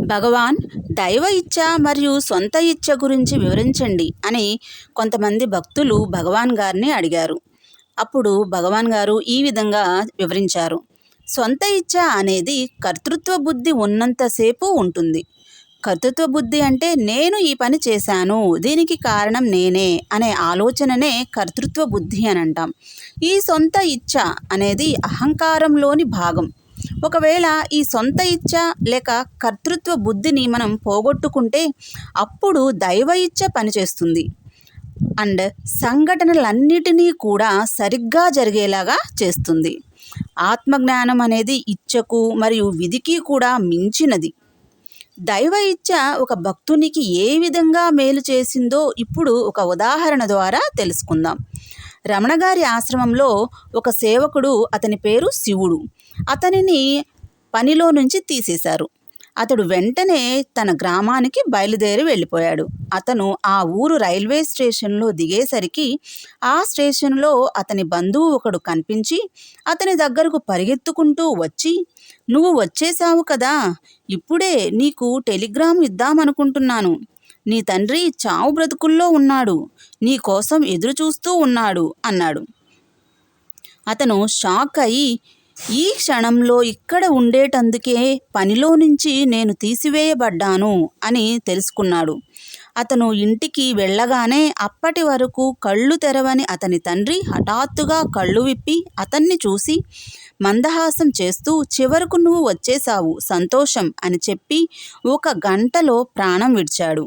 భగవాన్ దైవ ఇచ్ఛ మరియు సొంత ఇచ్ఛ గురించి వివరించండి అని కొంతమంది భక్తులు భగవాన్ గారిని అడిగారు. అప్పుడు భగవాన్ గారు ఈ విధంగా వివరించారు. సొంత ఇచ్ఛ అనేది కర్తృత్వ బుద్ధి ఉన్నంతసేపు ఉంటుంది. కర్తృత్వ బుద్ధి అంటే నేను ఈ పని చేశాను, దీనికి కారణం నేనే అనే ఆలోచననే కర్తృత్వ బుద్ధి అని అంటాం. ఈ సొంత ఇచ్ఛ అనేది అహంకారంలోని భాగం. ఒకవేళ ఈ సొంత ఇచ్ఛ లేక కర్తృత్వ బుద్ధిని మనం పోగొట్టుకుంటే అప్పుడు దైవ ఇచ్ఛ పనిచేస్తుంది అండ్ సంఘటనలన్నిటినీ కూడా సరిగ్గా జరిగేలాగా చేస్తుంది. ఆత్మజ్ఞానం అనేది ఇచ్ఛకు మరియు విధికి కూడా మించినది. దైవ ఇచ్ఛ ఒక భక్తునికి ఏ విధంగా మేలు చేసిందో ఇప్పుడు ఒక ఉదాహరణ ద్వారా తెలుసుకుందాం. రమణ గారి ఆశ్రమంలో ఒక సేవకుడు, అతని పేరు శివుడు, అతనిని పనిలో నుంచి తీసేశారు. అతడు వెంటనే తన గ్రామానికి బయలుదేరి వెళ్ళిపోయాడు. అతను ఆ ఊరు రైల్వే స్టేషన్లో దిగేసరికి ఆ స్టేషన్లో అతని బంధువు ఒకడు కనిపించి అతని దగ్గరకు పరిగెత్తుకుంటూ వచ్చి, "నువ్వు వచ్చేసావు కదా, ఇప్పుడే నీకు టెలిగ్రామ్ ఇద్దామనుకుంటున్నాను. నీ తండ్రి చావు బ్రతుకుల్లో ఉన్నాడు, నీ కోసం ఎదురు చూస్తూ ఉన్నాడు" అన్నాడు. అతను షాక్ అయి, ఈ క్షణంలో ఇక్కడ ఉండేటందుకే పనిలో నుంచి నేను తీసివేయబడ్డాను అని తెలుసుకున్నాడు. అతను ఇంటికి వెళ్ళగానే అప్పటి వరకు కళ్ళు తెరవని అతని తండ్రి హఠాత్తుగా కళ్ళు విప్పి అతన్ని చూసి మందహాసం చేస్తూ, "చివరకు నువ్వు వచ్చేసావు, సంతోషం" అని చెప్పి 1 గంటలో ప్రాణం విడిచాడు.